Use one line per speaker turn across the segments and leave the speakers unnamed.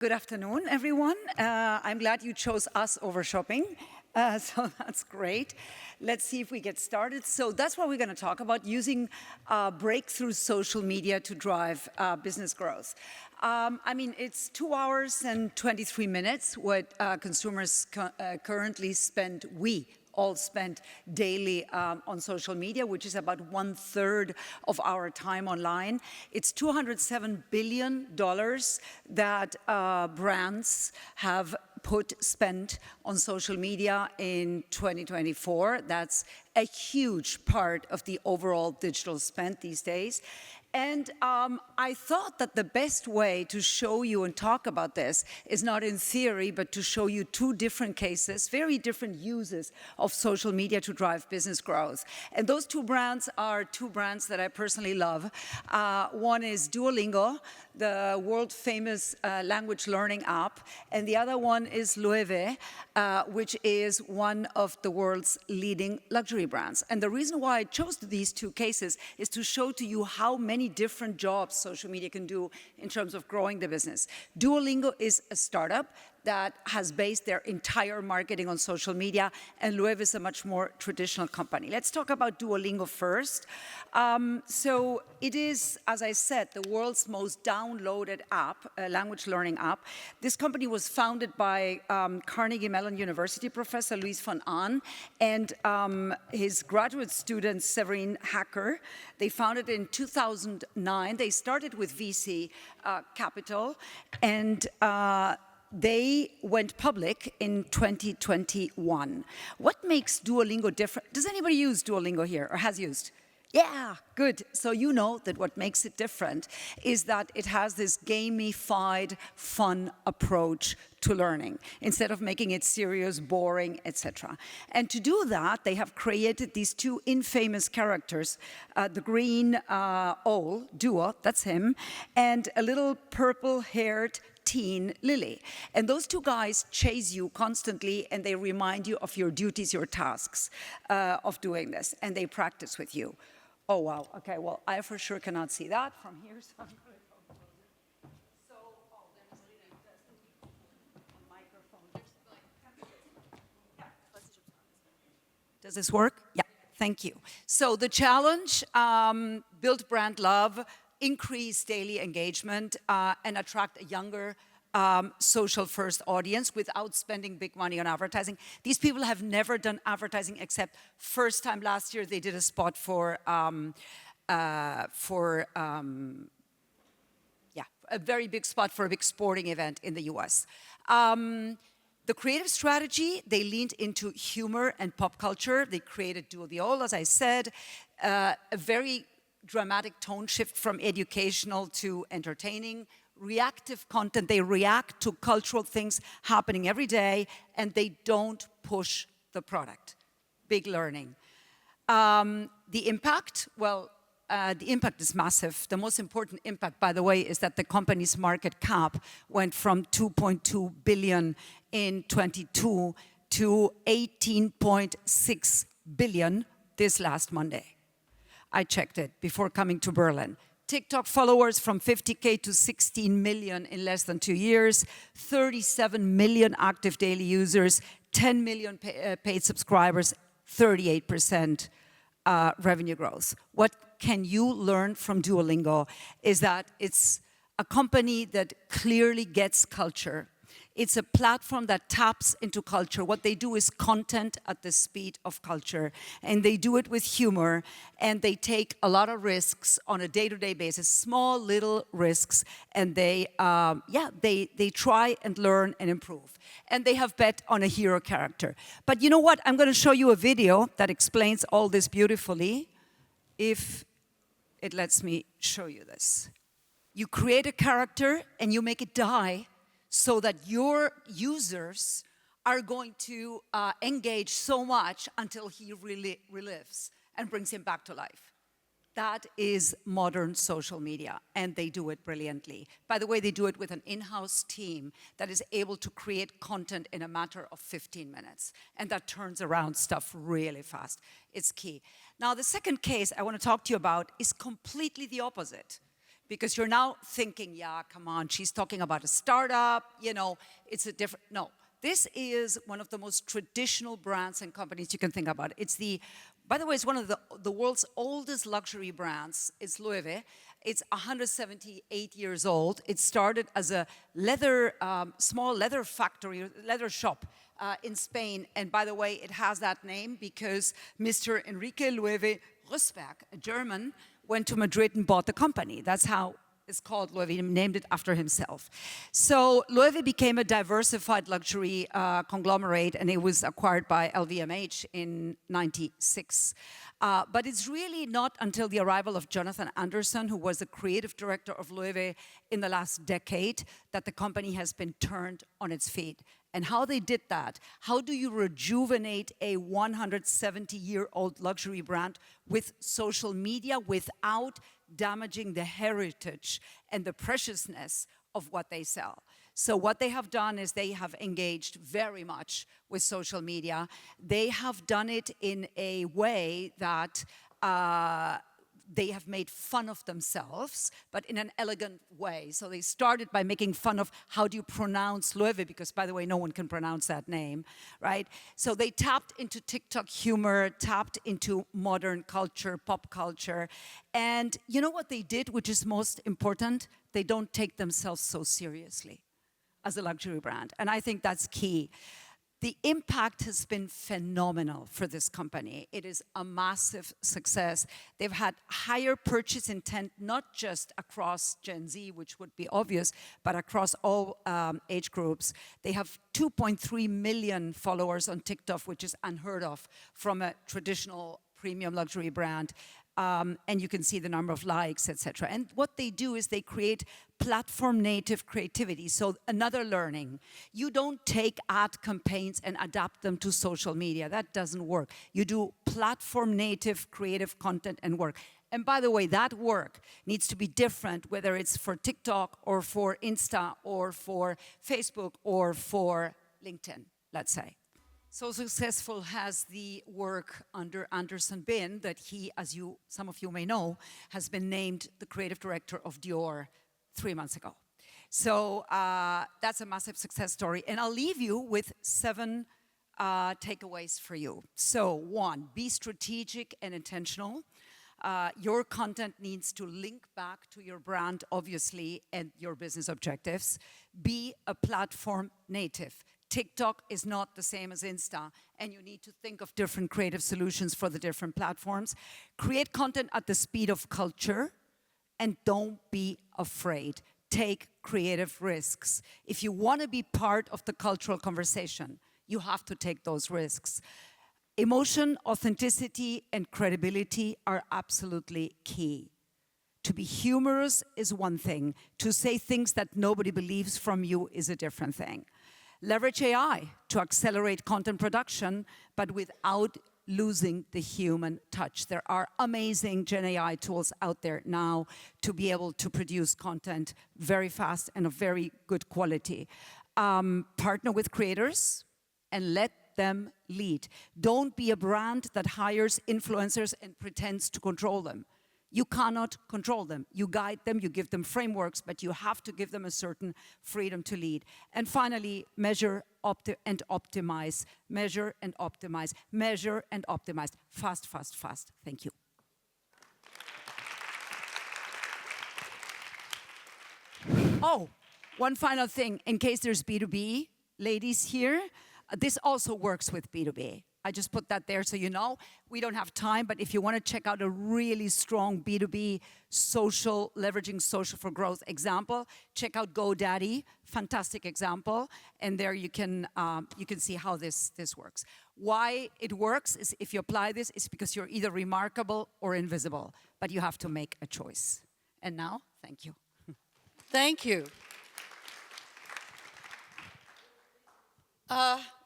Good afternoon, everyone. I'm glad you chose us over shopping, so that's great. Let's see if we get started. So that's what we're going to talk about, using breakthrough social media to drive business growth. I mean, it's 2 hours and 23 minutes what consumers currently spend, we all spend daily on social media, which is about 1/3 of our time online. It's $207 billion that brands have spent on social media in 2024. That's a huge part of the overall digital spend these days. And I thought that the best way to show you and talk about this is not in theory, but to show you two different cases, very different uses of social media to drive business growth. And those two brands are two brands that I personally love. One is Duolingo, the world-famous language learning app, and the other one is Loewe, which is one of the world's leading luxury brands. And the reason why I chose these two cases is to show to you how many different jobs social media can do in terms of growing the business. Duolingo is a startup that has based their entire marketing on social media, and Loewe is a much more traditional company. Let's talk about Duolingo first. So it is, as I said, the world's most downloaded app, language learning app. This company was founded by Carnegie Mellon University professor Luis von Ahn and his graduate student Severin Hacker. They founded in 2009. They started with VC capital, and they went public in 2021. What makes Duolingo different? Does anybody use Duolingo here or has used? Yeah, good. So you know that what makes it different is that it has this gamified, fun approach to learning, instead of making it serious, boring, etc. And to do that, they have created these two infamous characters, the green owl, Duo, that's him, and a little purple-haired teen, Lily. And those two guys chase you constantly, and they remind you of your duties, your tasks of doing this, and they practice with you. Oh, wow. Okay, well, I for sure cannot see that from here, so I'm going to go closer. So, oh, there's a microphone. Does this work? Yeah, thank you. So the challenge, build brand love, increase daily engagement, and attract a younger social-first audience without spending big money on advertising. These people have never done advertising except first time last year they did a spot for a very big spot for a big sporting event in the US. The creative strategy, they leaned into humor and pop culture. They created Duo the Owl, as I said, a very dramatic tone shift from educational to entertaining, reactive content. They react to cultural things happening every day, and they don't push the product. Big learning. The impact, well, the impact is massive. The most important impact, by the way, is that the company's market cap went from 2.2 billion in 22 to 18.6 billion this last Monday. I checked it before coming to Berlin. TikTok followers from 50K to 16 million in less than 2 years, 37 million active daily users, 10 million paid subscribers, 38% revenue growth. What can you learn from Duolingo is that it's a company that clearly gets culture. It's a platform that taps into culture. What they do is content at the speed of culture, and they do it with humor, and they take a lot of risks on a day-to-day basis, small little risks, and they try and learn and improve. And they have bet on a hero character. But you know what? I'm going to show you a video that explains all this beautifully, if it lets me show you this. You create a character and you make it die, so that your users are going to engage so much until he really relives and brings him back to life. That is modern social media, and they do it brilliantly. By the way, they do it with an in-house team that is able to create content in a matter of 15 minutes, and that turns around stuff really fast. It's key. Now, the second case I want to talk to you about is completely the opposite. because you're now thinking, yeah, come on, she's talking about a startup, you know, it's a different, no. This is one of the most traditional brands and companies you can think about. It's by the way, it's one of the world's oldest luxury brands. It's Loewe. It's 178 years old. It started as a small leather factory, leather shop in Spain. And by the way, it has that name because Mr. Enrique Loewe Rosberg, a German, went to Madrid and bought the company. That's how it's called Loewe. He named it after himself. So Loewe became a diversified luxury conglomerate, and it was acquired by LVMH in '96. But it's really not until the arrival of Jonathan Anderson, who was the creative director of Loewe in the last decade, that the company has been turned on its feet. And how they did that, how do you rejuvenate a 170-year-old luxury brand with social media without damaging the heritage and the preciousness of what they sell? So what they have done is they have engaged very much with social media. They have done it in a way that they have made fun of themselves, but in an elegant way. So they started by making fun of how do you pronounce Loewe, because by the way, no one can pronounce that name, right? So they tapped into TikTok humor, tapped into modern culture, pop culture. And you know what they did, which is most important? They don't take themselves so seriously as a luxury brand. And I think that's key. The impact has been phenomenal for this company. It is a massive success. They've had higher purchase intent, not just across Gen Z, which would be obvious, but across all age groups. They have 2.3 million followers on TikTok, which is unheard of from a traditional premium luxury brand. And you can see the number of likes, etc. And what they do is they create platform-native creativity. So another learning, you don't take ad campaigns and adapt them to social media. That doesn't work. You do platform-native creative content and work. And by the way, that work needs to be different, whether it's for TikTok or for Insta or for Facebook or for LinkedIn, let's say. So successful has the work under Anderson been that he, as some of you may know, has been named the creative director of Dior 3 months ago. So that's a massive success story. And I'll leave you with 7 takeaways for you. So 1, be strategic and intentional. Your content needs to link back to your brand, obviously, and your business objectives. Be a platform native. TikTok is not the same as Insta, and you need to think of different creative solutions for the different platforms. Create content at the speed of culture, and don't be afraid. Take creative risks. If you want to be part of the cultural conversation, you have to take those risks. Emotion, authenticity, and credibility are absolutely key. To be humorous is one thing. To say things that nobody believes from you is a different thing. Leverage AI to accelerate content production, but without losing the human touch. There are amazing Gen AI tools out there now to be able to produce content very fast and of very good quality. Partner with creators and let them lead. Don't be a brand that hires influencers and pretends to control them. You cannot control them. You guide them, you give them frameworks, but you have to give them a certain freedom to lead. And finally, measure and optimize. Measure and optimize. Measure and optimize. Fast, fast, fast. Thank you. Oh, one final thing. In case there's B2B ladies here, this also works with B2B. I just put that there so you know. We don't have time, but if you want to check out a really strong B2B social, leveraging social for growth example, check out GoDaddy, fantastic example. And there you can see how this works. Why it works is if you apply this, it's because you're either remarkable or invisible, but you have to make a choice. And now, thank you.
Thank you.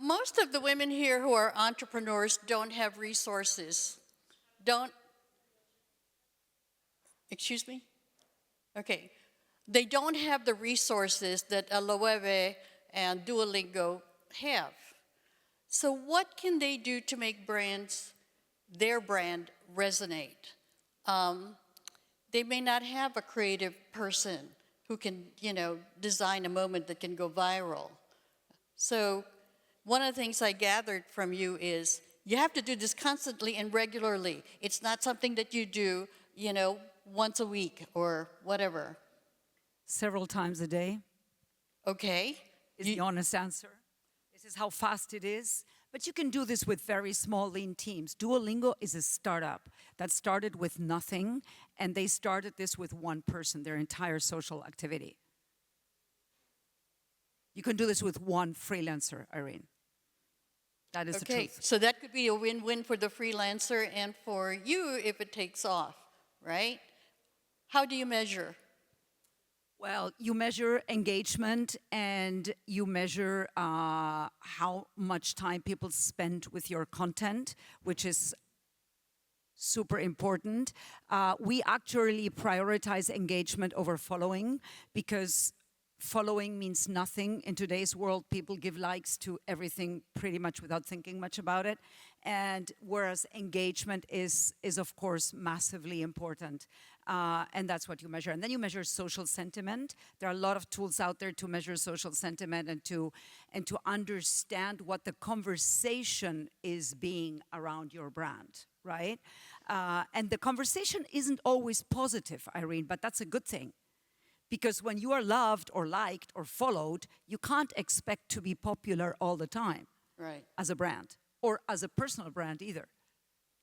Most of the women here who are entrepreneurs don't have resources. Excuse me? Okay. They don't have the resources that Loewe and Duolingo have. So what can they do to make their brand resonate? they may not have a creative person who can, design a moment that can go viral. So one of the things I gathered from you is you have to do this constantly and regularly. It's not something that you do, once a week or whatever.
Several times a day
Okay?
is the honest answer. This is how fast it is. But you can do this with very small, lean teams. Duolingo is a startup that started with nothing, and they started this with one person, their entire social activity. You can do this with one freelancer, Irene. That is the
Okay,
truth.
so that could be a win-win for the freelancer and for you if it takes off, right? How do you measure?
Well, you measure engagement and you measure how much time people spend with your content, which is super important. We actually prioritize engagement over following because following means nothing. In today's world, people give likes to everything pretty much without thinking much about it. And whereas engagement is of course, massively important. And that's what you measure. And then you measure social sentiment. There are a lot of tools out there to measure social sentiment and to understand what the conversation is being around your brand, right? And the conversation isn't always positive, Irene, but that's a good thing. Because when you are loved or liked or followed, you can't expect to be popular all the time.
Right.
As a brand or as a personal brand either.